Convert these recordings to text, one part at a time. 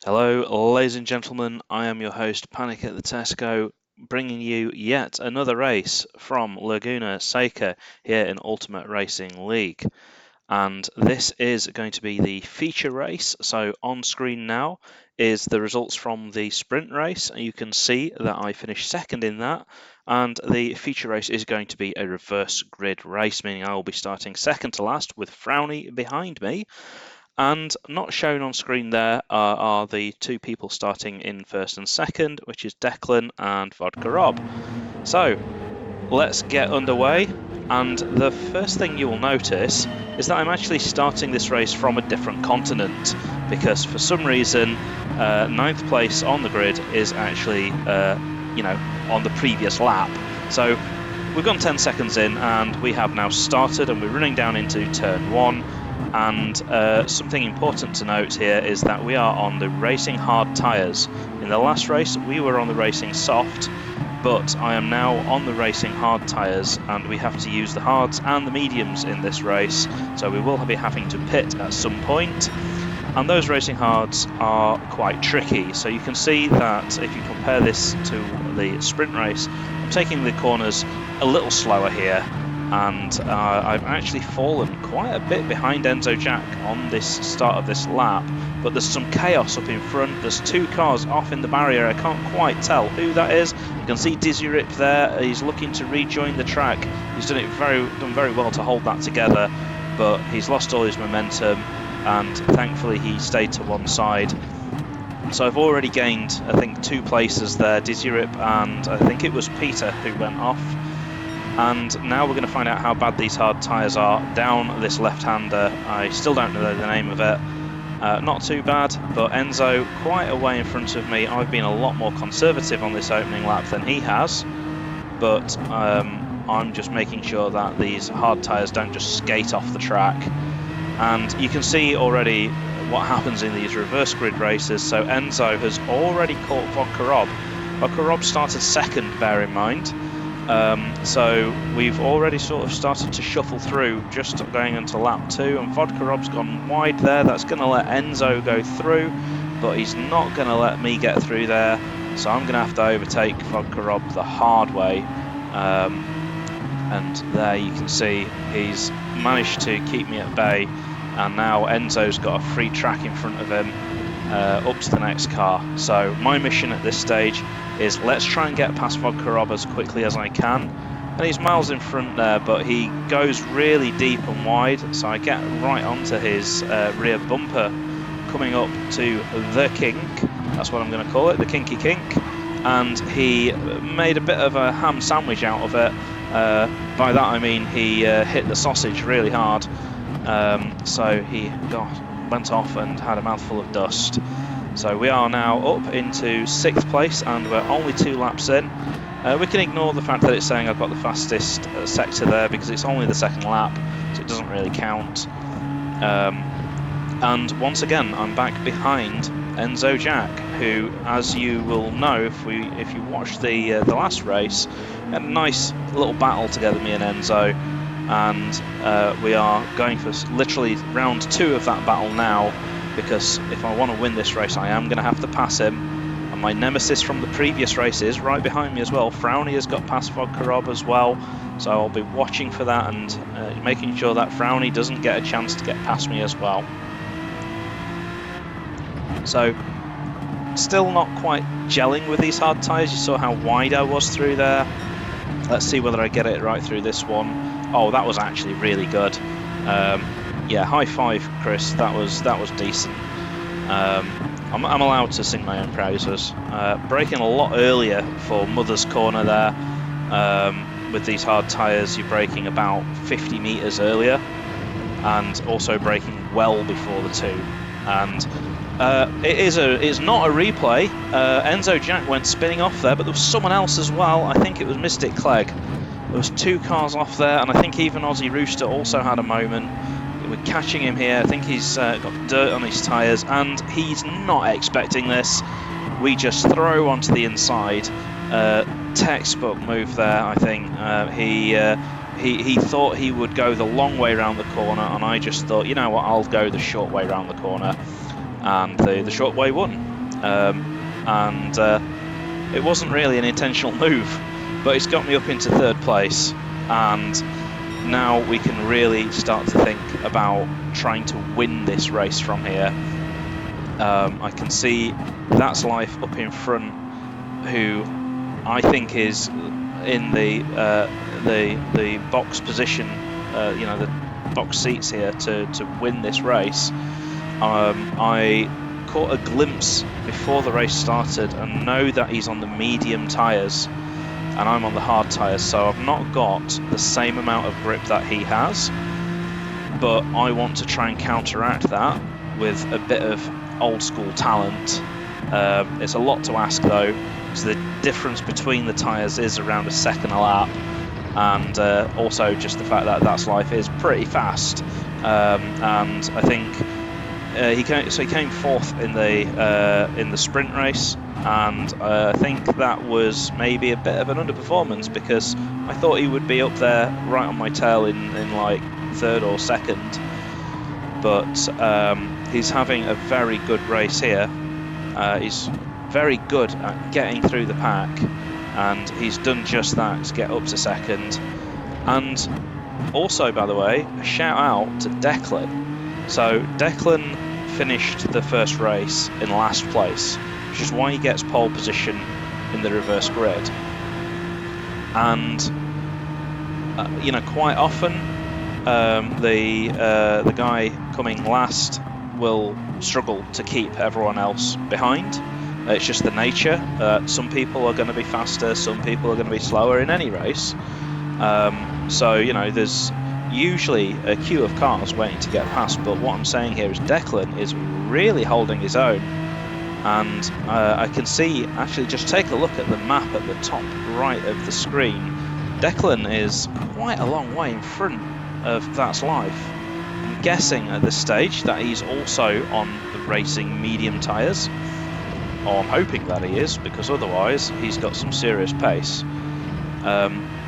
Hello, ladies and gentlemen. I am your host, Panic at the Tesco, bringing you yet another race from Laguna Seca here in Ultimate Racing League. And this is going to be the feature race. So on screen now is the results from the sprint race. You can see that I finished second in that. And the feature race is going to be a reverse grid race, meaning I will be starting second to last with Frowny behind me. And not shown on screen there are the two people starting in first and second, which is Declan and Vodka Rob. So let's get underway. And the first thing you will notice is that I'm actually starting this race from a different continent, because for some reason, ninth place on the grid is actually, on the previous lap. So we've gone 10 seconds in, and we have now started, and we're running down into turn one. And something important to note here is that we are on the racing hard tyres. In the last race, we were on the racing soft, but I am now on the racing hard tyres, and we have to use the hards and the mediums in this race, so we will be having to pit at some point. And those racing hards are quite tricky, so you can see that if you compare this to the sprint race, I'm taking the corners a little slower here, and I've actually fallen quite a bit behind Enzo Jack on this start of this lap, but there's some chaos up in front. There's two cars off in the barrier. I can't quite tell who that is. You can see Dizzy Rip there. He's looking to rejoin the track. He's done very well to hold that together, but he's lost all his momentum, and thankfully he stayed to one side. So I've already gained, I think, 2 places there, Dizzy Rip and I think it was Peter who went off. And now we're going to find out how bad these hard tyres are down this left-hander. I still don't know the name of it. Not too bad, but Enzo quite a way in front of me. I've been a lot more conservative on this opening lap than he has, but I'm just making sure that these hard tyres don't just skate off the track. And you can see already what happens in these reverse grid races. So Enzo has already caught Vodka Rob. Vodka Rob started second, bear in mind. So we've already sort of started to shuffle through, just going into lap 2, and Vodka Rob's gone wide there. That's going to let Enzo go through, but he's not going to let me get through there, so I'm going to have to overtake Vodka Rob the hard way. And there you can see he's managed to keep me at bay, and now Enzo's got a free track in front of him up to the next car. So my mission at this stage is let's try and get past Vodka Rob as quickly as I can. And he's miles in front there, but he goes really deep and wide, so I get right onto his rear bumper, coming up to the kink. That's what I'm going to call it, the kinky kink. And he made a bit of a ham sandwich out of it. By that I mean he hit the sausage really hard. So he went off and had a mouthful of dust. So we are now up into 6th place, and we're only 2 laps in. We can ignore the fact that it's saying I've got the fastest sector there, because it's only the 2nd lap, so it doesn't really count. And once again, I'm back behind Enzo Jack, who, as you will know if you watched the last race, had a nice little battle together, me and Enzo. And we are going for literally round 2 of that battle now, because if I want to win this race, I am going to have to pass him. And my nemesis from the previous race is right behind me as well. Frowny has got past Vodka Rob as well, so I'll be watching for that and making sure that Frowny doesn't get a chance to get past me as well. So still not quite gelling with these hard tyres. You saw how wide I was through there. Let's see whether I get it right through this one. Oh, that was actually really good. Yeah, high five, Chris. That was decent. I'm allowed to sing my own praises. Braking a lot earlier for Mother's Corner there. With these hard tyres, you're braking about 50 metres earlier, and also braking well before the 2. And it's not a replay. Enzo Jack went spinning off there, but there was someone else as well. I think it was Mystic Clegg. There was 2 cars off there, and I think even Aussie Rooster also had a moment. We're catching him here. I think he's got dirt on his tyres, and he's not expecting this. We just throw onto the inside. Textbook move there, I think. He thought he would go the long way around the corner, and I just thought, you know what, I'll go the short way around the corner. And the short way won. and it wasn't really an intentional move, but it's got me up into 3rd place, and now we can really start to think about trying to win this race from here. I can see That's Life up in front, who I think is in the box position, the box seats here to win this race. I caught a glimpse before the race started and know that he's on the medium tyres and I'm on the hard tyres, so I've not got the same amount of grip that he has, but I want to try and counteract that with a bit of old school talent. It's a lot to ask though, because the difference between the tyres is around a second a lap, and also just the fact that That's Life is pretty fast, and I think he came 4th in the sprint race, and I think that was maybe a bit of an underperformance, because I thought he would be up there right on my tail in like 3rd or 2nd, but he's having a very good race here. He's very good at getting through the pack, and he's done just that to get up to 2nd. And also, by the way, a shout out to Declan. So Declan finished the first race in last place, which is why he gets pole position in the reverse grid. And quite often the guy coming last will struggle to keep everyone else behind. It's just the nature. Some people are going to be faster, some people are going to be slower in any race. So there's usually a queue of cars waiting to get past, but what I'm saying here is Declan is really holding his own, and I can see, actually just take a look at the map at the top right of the screen, Declan is quite a long way in front of That's Life. I'm guessing at this stage that he's also on the racing medium tyres, or I'm hoping that he is, because otherwise he's got some serious pace.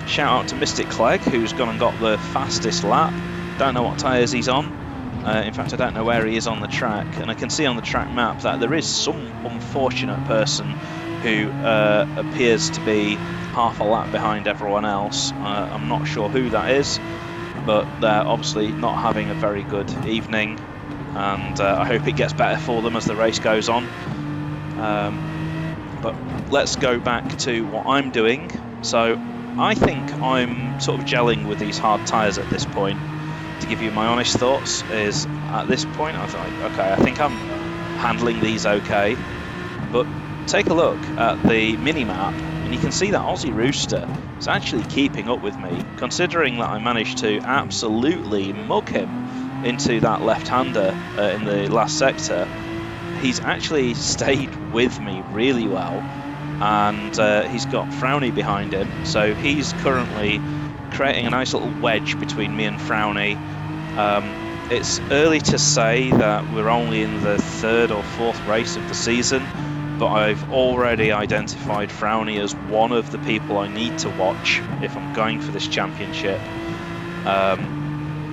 Shout out to Mystic Clegg, who's gone and got the fastest lap. Don't know what tyres he's on. In fact, I don't know where he is on the track, and I can see on the track map that there is some unfortunate person who appears to be half a lap behind everyone else. I'm not sure who that is, but they're obviously not having a very good evening, and I hope it gets better for them as the race goes on. But let's go back to what I'm doing. So I think I'm sort of gelling with these hard tyres at this point. To give you my honest thoughts, is at this point I was like, okay, I think I'm handling these okay. But take a look at the mini-map and you can see that Aussie Rooster is actually keeping up with me, considering that I managed to absolutely mug him into that left-hander in the last sector. He's actually stayed with me really well, and he's got Frowny behind him, so he's currently creating a nice little wedge between me and Frowny. It's early to say that we're only in the 3rd or 4th race of the season, but I've already identified Frowny as one of the people I need to watch if I'm going for this championship.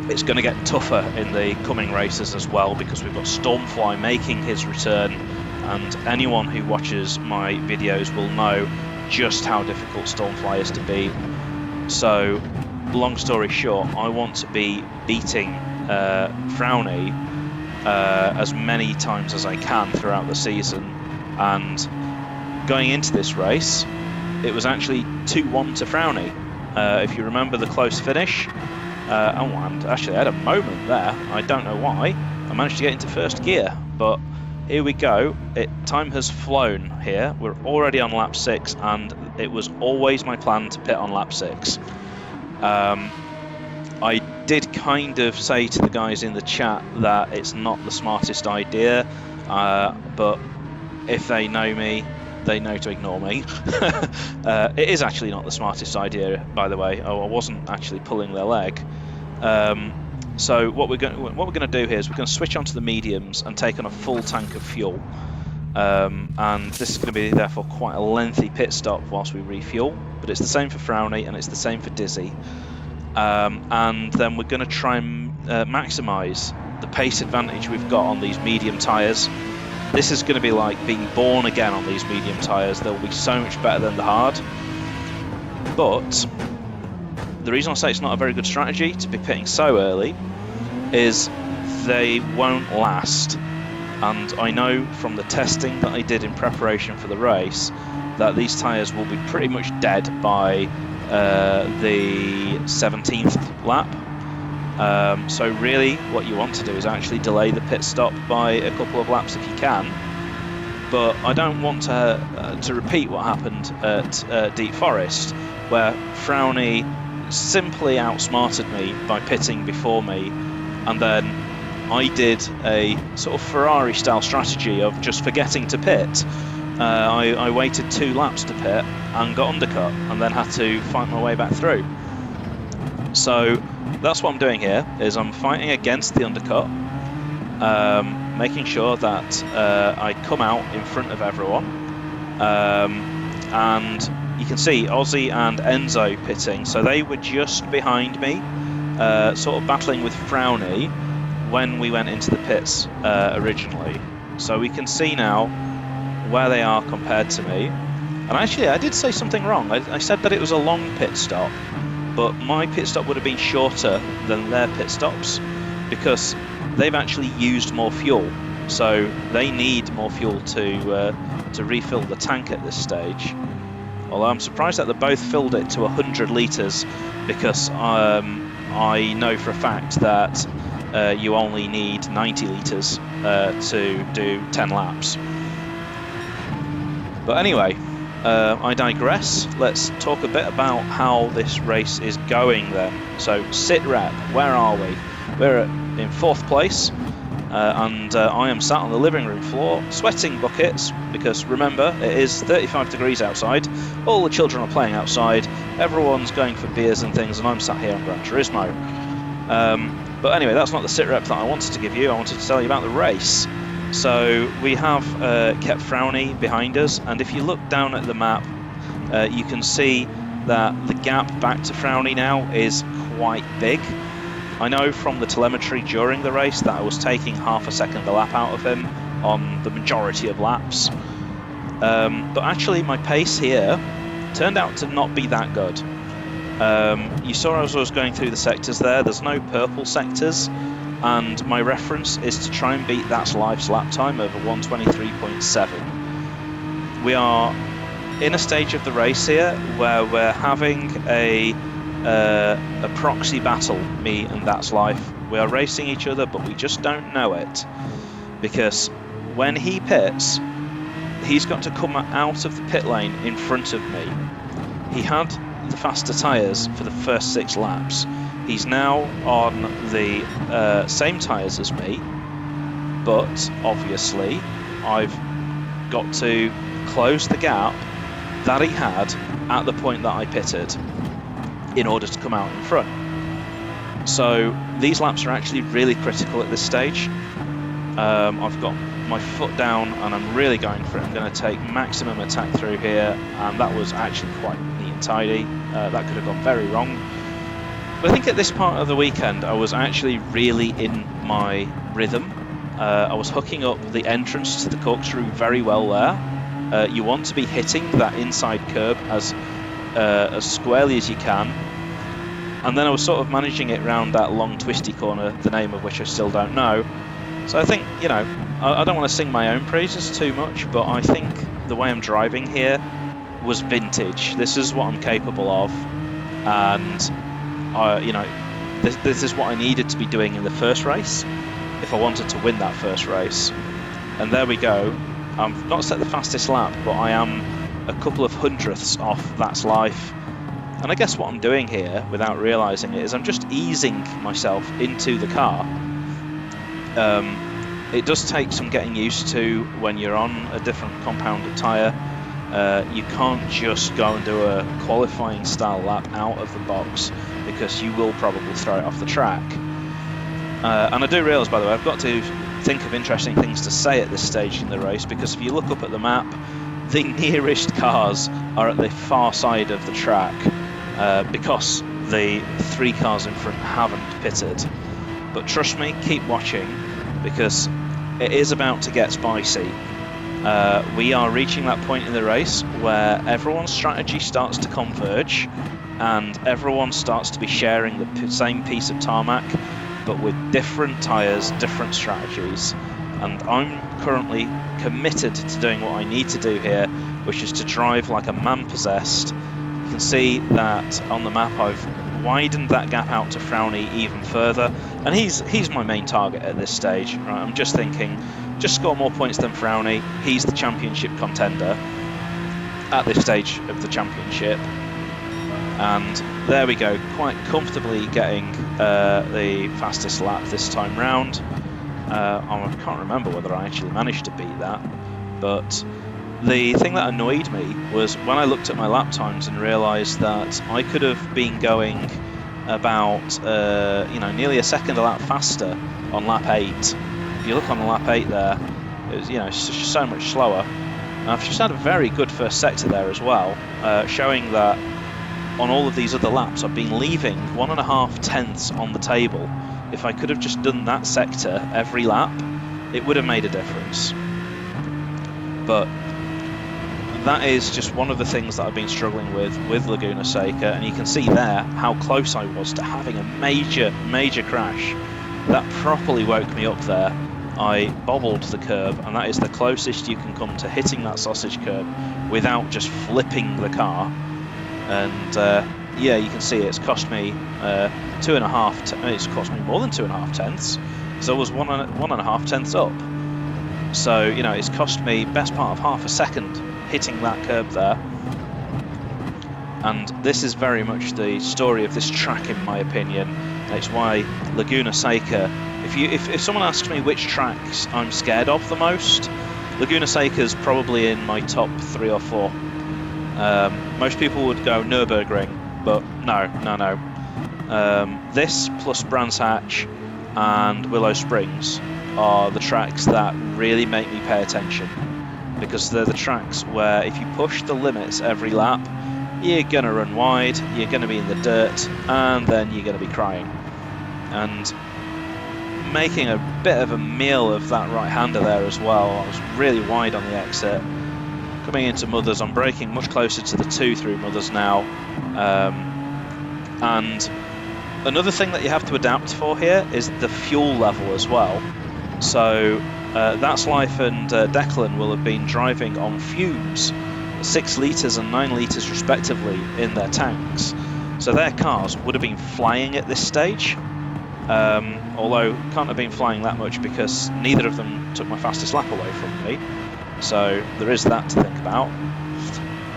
It's going to get tougher in the coming races as well, because we've got Stormfly making his return, and anyone who watches my videos will know just how difficult Stormfly is to beat. So, long story short, I want to be beating Frowny as many times as I can throughout the season, and going into this race, it was actually 2-1 to Frowny. If you remember the close finish, and actually I had a moment there, I don't know why, I managed to get into 1st gear, but here we go, time has flown here, we're already on lap 6, and it was always my plan to pit on lap 6. I did kind of say to the guys in the chat that it's not the smartest idea, but if they know me, they know to ignore me. It is actually not the smartest idea, by the way. I wasn't actually pulling their leg. So what we're going to do here is we're going to switch onto the mediums and take on a full tank of fuel. And this is going to be therefore quite a lengthy pit stop whilst we refuel. But it's the same for Frowny and it's the same for Dizzy. And then we're going to try and maximise the pace advantage we've got on these medium tyres. This is going to be like being born again on these medium tyres. They'll be so much better than the hard. But the reason I say it's not a very good strategy to be pitting so early is they won't last. And I know from the testing that I did in preparation for the race that these tyres will be pretty much dead by the 17th lap. So really what you want to do is actually delay the pit stop by a couple of laps if you can. But I don't want to repeat what happened at Deep Forest, where Frowny simply outsmarted me by pitting before me, and then I did a sort of Ferrari-style strategy of just forgetting to pit. I waited 2 laps to pit and got undercut, and then had to fight my way back through. So that's what I'm doing here, is I'm fighting against the undercut, making sure that I come out in front of everyone. And you can see Ozzy and Enzo pitting, so they were just behind me, sort of battling with Frowny when we went into the pits originally. So we can see now where they are compared to me. And actually, I did say something wrong. I said that it was a long pit stop, but my pit stop would have been shorter than their pit stops because they've actually used more fuel. So they need more fuel to refill the tank at this stage. Although I'm surprised that they both filled it to 100 litres, because I know for a fact that you only need 90 litres to do 10 laps. But anyway, I digress. Let's talk a bit about how this race is going then. So sit rep, where are we? We're in 4th place. And I am sat on the living room floor sweating buckets because remember, it is 35 degrees outside, all the children are playing outside, everyone's going for beers and things, and I'm sat here on Gran Turismo. But anyway, that's not the sit rep that I wanted to give you. I wanted to tell you about the race. So we have kept Frowny behind us, and if you look down at the map, you can see that the gap back to Frowny now is quite big. I know from the telemetry during the race that I was taking half a second a lap out of him on the majority of laps. But actually my pace here turned out to not be that good. You saw as I was going through the sectors there's no purple sectors, and my reference is to try and beat That's Life's lap time over 1:23.7. We are in a stage of the race here where we're having a proxy battle, me and That's Life. We are racing each other, but we just don't know it, because when he pits, he's got to come out of the pit lane in front of me. He had the faster tyres for the first 6 laps. He's now on the same tyres as me, but obviously I've got to close the gap that he had at the point that I pitted in order to come out in front. So these laps are actually really critical at this stage. I've got my foot down and I'm really going for it. I'm going to take maximum attack through here, and that was actually quite neat and tidy. That could have gone very wrong. But I think at this part of the weekend I was actually really in my rhythm. I was hooking up the entrance to the corkscrew very well there. You want to be hitting that inside curb as squarely as you can, and then I was sort of managing it around that long twisty corner, the name of which I still don't know. So I think, you know, I don't want to sing my own praises too much, but I think the way I'm driving here was vintage. This is what I'm capable of, and you know, this is what I needed to be doing in the first race if I wanted to win that first race. And there we go. I've not set the fastest lap, but I am a couple of hundredths off That's Life. And I guess what I'm doing here, without realising it, is I'm just easing myself into the car. It does take some getting used to when you're on a different compounded tyre. You can't just go and do a qualifying style lap out of the box, because you will probably throw it off the track. And I do realise, by the way, I've got to think of interesting things to say at this stage in the race, because if you look up at the map, the nearest cars are at the far side of the track, because the 3 cars in front haven't pitted. But trust me, keep watching, because it is about to get spicy. We are reaching that point in the race where everyone's strategy starts to converge and everyone starts to be sharing the same piece of tarmac, but with different tyres, different strategies. And I'm currently committed to doing what I need to do here, which is to drive like a man possessed. You can see that on the map I've widened that gap out to Frowny even further, and he's my main target at this stage. Right, I'm just thinking, just score more points than Frowny. He's the championship contender at this stage of the championship. And there we go, quite comfortably getting the fastest lap this time round. I can't remember whether I actually managed to beat that, but the thing that annoyed me was when I looked at my lap times and realised that I could have been going about nearly a second a lap faster on lap 8. If you look on the lap 8 there, it was, it's just so much slower. And I've just had a very good first sector there as well, showing that on all of these other laps I've been leaving 1.5 tenths on the table. If I could have just done that sector every lap, it would have made a difference. But that is just one of the things that I've been struggling with Laguna Seca, and you can see there how close I was to having a major crash. That properly woke me up there. I bobbled the curb, and that is the closest you can come to hitting that sausage curb without just flipping the car. And yeah, you can see it's cost me 2.5. It's cost me more than 2.5 tenths, so I was 1.5 tenths up. So it's cost me best part of half a second hitting that curb there. And this is very much the story of this track, in my opinion. It's why Laguna Seca. If someone asks me which tracks I'm scared of the most, Laguna Seca's probably in my top 3 or 4. Most people would go Nürburgring, but no. This plus Brands Hatch and Willow Springs are the tracks that really make me pay attention, because they're the tracks where if you push the limits every lap, you're going to run wide, you're going to be in the dirt, and then you're going to be crying. And making a bit of a meal of that right-hander there as well. I was really wide on the exit. Coming into Mothers, I'm braking much closer to the 2 through Mothers now. And another thing that you have to adapt for here is the fuel level as well. So That's Life and Declan will have been driving on fumes, 6 litres and 9 litres respectively in their tanks. So their cars would have been flying at this stage, although can't have been flying that much because neither of them took my fastest lap away from me. So there is that to think about.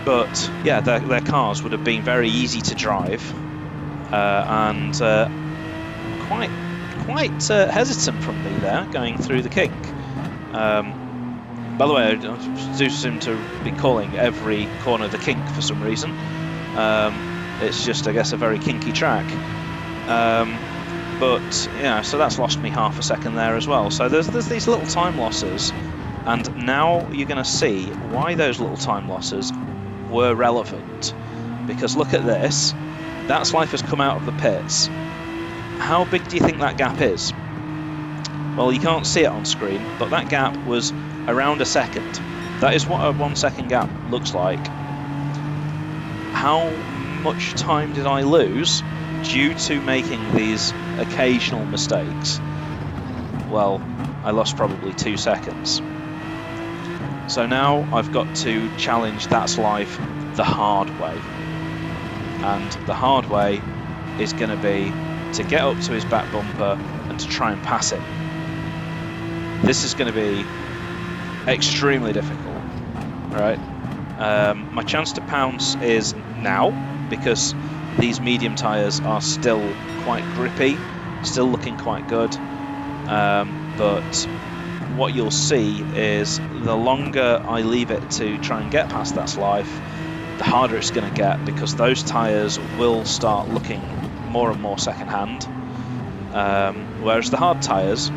But yeah, their cars would have been very easy to drive and quite hesitant from me there going through the kink. By the way, I do seem to be calling every corner the kink for some reason. It's just, I guess, a very kinky track. But yeah, so that's lost me half a second there as well. So there's these little time losses, and now you're going to see why those little time losses were relevant. Because look at this, That's Life has come out of the pits. How big do you think that gap is? Well, you can't see it on screen, but that gap was around a second. That is what a 1 second gap looks like. How much time did I lose due to making these occasional mistakes? Well, I lost probably 2 seconds. So now I've got to challenge That's Life the hard way. And the hard way is going to be to get up to his back bumper and to try and pass him. This is going to be extremely difficult, right? My chance to pounce is now, because these medium tyres are still quite grippy, still looking quite good. But what you'll see is the longer I leave it to try and get past That's Life, the harder it's going to get, because those tyres will start looking more and more second-hand. Whereas the hard tyres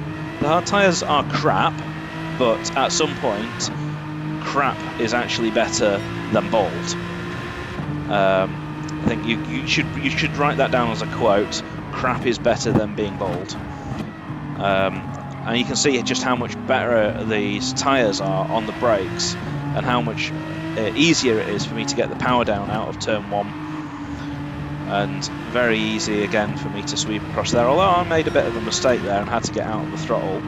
are crap, but at some point, crap is actually better than bold. I think you should write that down as a quote. Crap is better than being bold. and you can see just how much better these tyres are on the brakes and how much easier it is for me to get the power down out of turn 1, and very easy again for me to sweep across there, although I made a bit of a mistake there and had to get out of the throttle.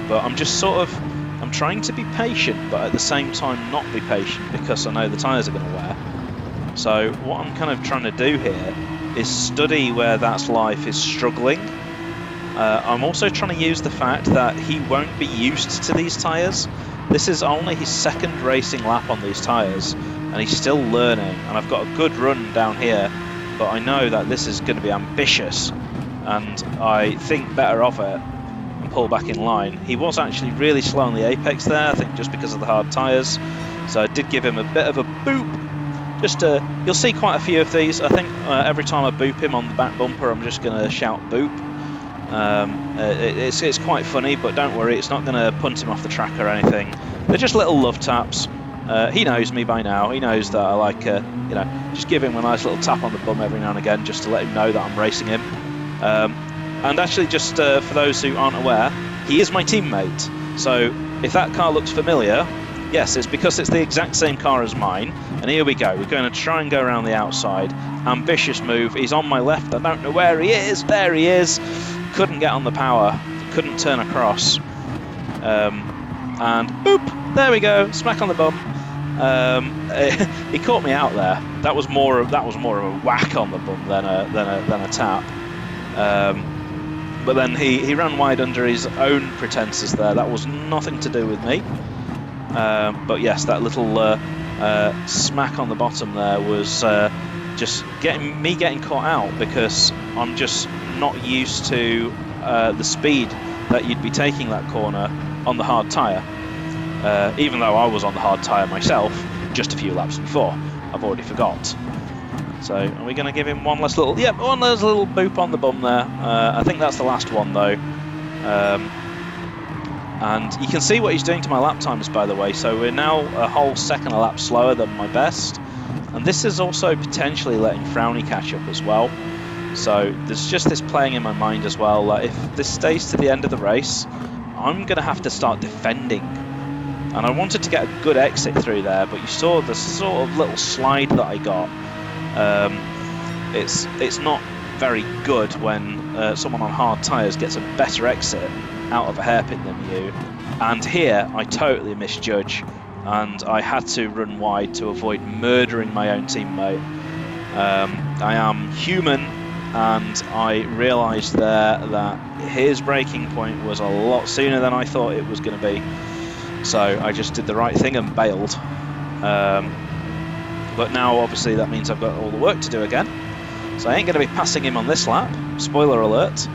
But I'm just I'm trying to be patient, but at the same time not be patient, because I know the tyres are going to wear. So what I'm kind of trying to do here is study where That's Life is struggling. I'm also trying to use the fact that he won't be used to these tyres. This is only his second racing lap on these tyres, and he's still learning, and I've got a good run down here, but I know that this is going to be ambitious, and I think better of it and pull back in line. He was actually really slow on the apex there, I think just because of the hard tyres, so I did give him a bit of a boop. You'll see quite a few of these. I think every time I boop him on the back bumper, I'm just going to shout boop. It's quite funny, but don't worry, it's not going to punt him off the track or anything. They're just little love taps. He knows me by now. He knows that I like, just give him a nice little tap on the bum every now and again, just to let him know that I'm racing him. And actually, just for those who aren't aware, he is my teammate. So if that car looks familiar, yes, it's because it's the exact same car as mine. And here we go. We're going to try and go around the outside. Ambitious move. He's on my left. I don't know where he is. There he is. Couldn't get on the power. Couldn't turn across. And boop. There we go. Smack on the bum. He caught me out there. That was more of a whack on the bum than a tap. But then he ran wide under his own pretenses there. That was nothing to do with me. But yes, that little smack on the bottom there was just getting caught out, because I'm just not used to the speed that you'd be taking that corner on the hard tyre. Even though I was on the hard tyre myself just a few laps before. I've already forgot. So are we going to give him one last little boop on the bum there? I think that's the last one though. And you can see what he's doing to my lap times, by the way. So we're now a whole second a lap slower than my best. And this is also potentially letting Frowny catch up as well. So there's just this playing in my mind as well. If this stays to the end of the race, I'm going to have to start defending. And I wanted to get a good exit through there, but you saw the sort of little slide that I got. It's not very good when someone on hard tyres gets a better exit out of a hairpin than you. And here I totally misjudge, and I had to run wide to avoid murdering my own teammate. I am human, and I realised there that his braking point was a lot sooner than I thought it was going to be. So I just did the right thing and bailed. But now obviously that means I've got all the work to do again. So I ain't going to be passing him on this lap. Spoiler alert.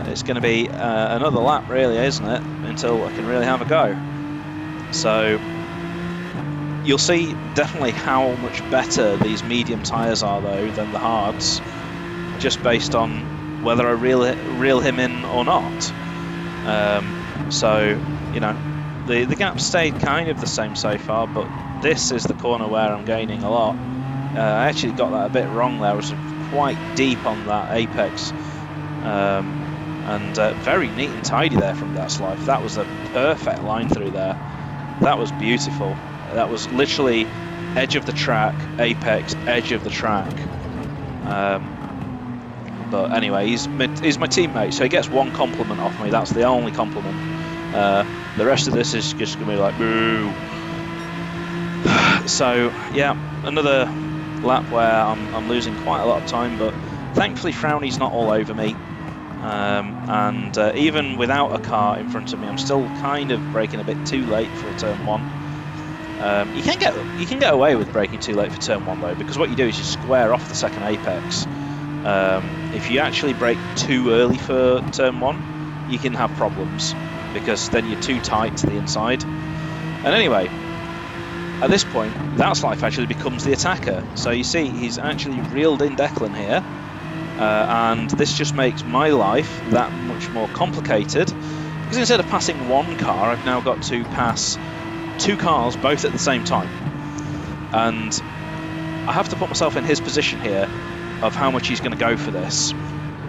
It's going to be another lap really, isn't it? Until I can really have a go. So you'll see definitely how much better these medium tyres are though than the hards, just based on whether I reel him in or not. So, you know, the gap stayed kind of the same so far, but this is the corner where I'm gaining a lot. I actually got that a bit wrong there. I was quite deep on that apex. And very neat and tidy there from That's Life. That was a perfect line through there. That was beautiful. That was literally edge of the track, apex, edge of the track. But anyway, he's my teammate, so he gets one compliment off me. That's the only compliment. The rest of this is just going to be like, boo. So, yeah, another lap where I'm losing quite a lot of time, but thankfully Frowny's not all over me. And even without a car in front of me, I'm still kind of braking a bit too late for turn 1. You can get away with braking too late for turn 1 though, because what you do is you square off the second apex. If you actually brake too early for turn 1, you can have problems, because then you're too tight to the inside. And anyway, at this point, That's Life actually becomes the attacker. So you see, he's actually reeled in Declan here. And this just makes my life that much more complicated, because instead of passing one car, I've now got to pass two cars both at the same time. And I have to put myself in his position here of how much he's going to go for this.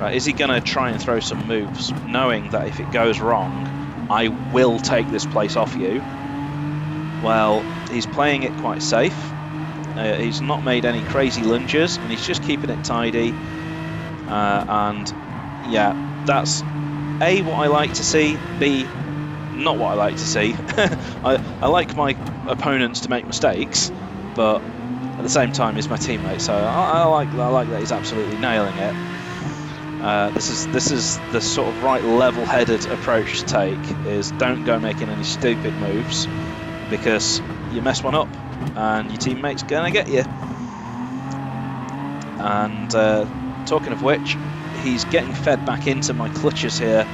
Right, is he going to try and throw some moves, knowing that if it goes wrong, I will take this place off you? Well, he's playing it quite safe. He's not made any crazy lunges, and he's just keeping it tidy. And yeah, that's A, what I like to see, B, not what I like to see. I like my opponents to make mistakes, but at the same time, he's my teammate, so I like that he's absolutely nailing it. This is the sort of right level-headed approach to take, is don't go making any stupid moves, because you mess one up and your teammate's gonna get you. And talking of which, he's getting fed back into my clutches here.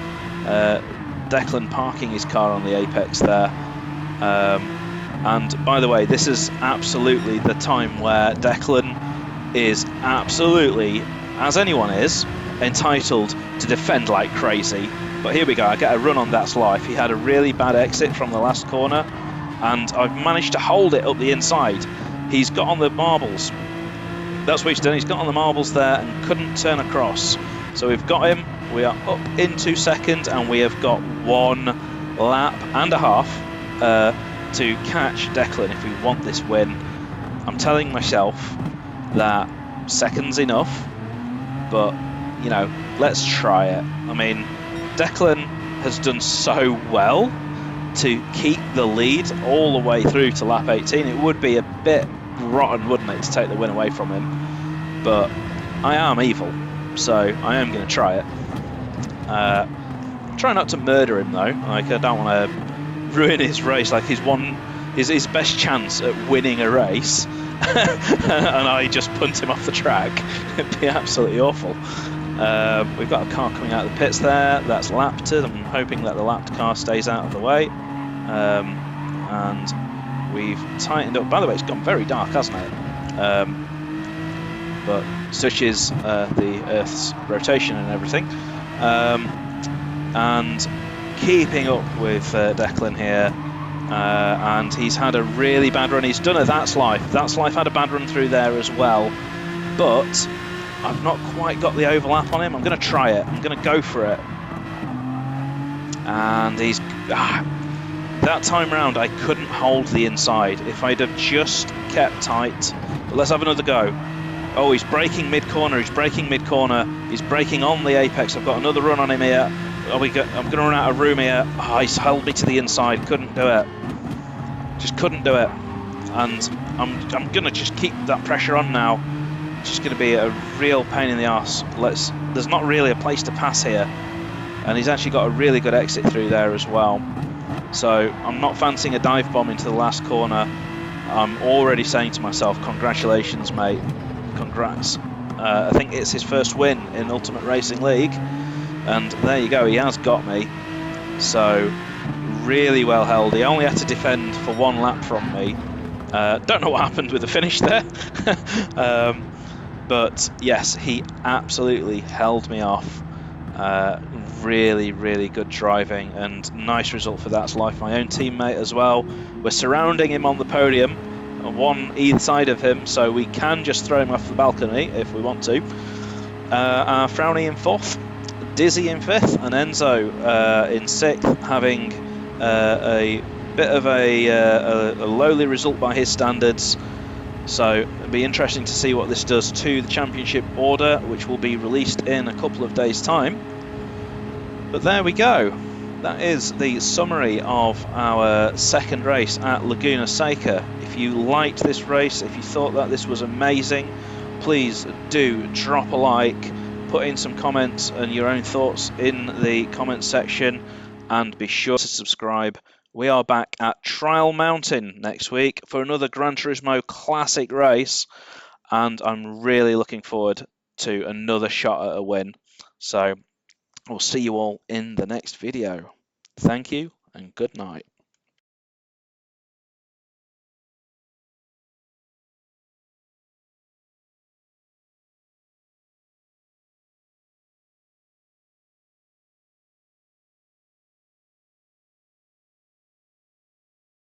Declan parking his car on the apex there. And by the way, this is absolutely the time where Declan is absolutely, as anyone is, entitled to defend like crazy. But here we go, I get a run on That's Life. He had a really bad exit from the last corner, and I've managed to hold it up the inside. He's got on the marbles. That's what he's done. He's got on the marbles there and couldn't turn across. So we've got him. We are up into second, and we have got 1 lap and a half to catch Declan if we want this win. I'm telling myself that second's enough, but, you know, let's try it. I mean, Declan has done so well to keep the lead all the way through to lap 18. It would be a bit rotten, wouldn't it, to take the win away from him? But I am evil, so I am going to try it. Try not to murder him though. Like, I don't want to ruin his race. Like, his best chance at winning a race, and I just punt him off the track. It'd be absolutely awful. We've got a car coming out of the pits there. That's lapped. I'm hoping that the lapped car stays out of the way. And we've tightened up. By the way, it's gone very dark, hasn't it? But such is the Earth's rotation and everything. And keeping up with Declan here. And he's had a really bad run. He's done a That's Life. That's Life had a bad run through there as well. But I've not quite got the overlap on him. I'm going to try it. I'm going to go for it. And he's... that time round, I couldn't hold the inside. If I'd have just kept tight... But let's have another go. Oh, he's braking mid-corner. He's braking mid-corner. He's braking on the apex. I've got another run on him here. I'm going to run out of room here. Oh, he's held me to the inside. Couldn't do it. Just couldn't do it. And I'm going to just keep that pressure on now. It's just going to be a real pain in the arse. There's not really a place to pass here. And he's actually got a really good exit through there as well. So I'm not fancying a dive bomb into the last corner. I'm already saying to myself, congratulations, mate. Congrats. I think it's his first win in Ultimate Racing League. And there you go, he has got me. So, really well held. He only had to defend for 1 lap from me. Don't know what happened with the finish there. But yes, he absolutely held me off. Really, really good driving, and nice result for That's Life, my own teammate as well. We're surrounding him on the podium, one either side of him, so we can just throw him off the balcony if we want to. Frowny in 4th, Dizzy in 5th, and Enzo in 6th, having a bit of a lowly result by his standards. So it'll be interesting to see what this does to the championship order, which will be released in a couple of days' time. But there we go. That is the summary of our second race at Laguna Seca. If you liked this race, if you thought that this was amazing, please do drop a like, put in some comments and your own thoughts in the comments section, and be sure to subscribe. We are back at Trial Mountain next week for another Gran Turismo Classic race, and I'm really looking forward to another shot at a win. So I'll see you all in the next video. Thank you and good night.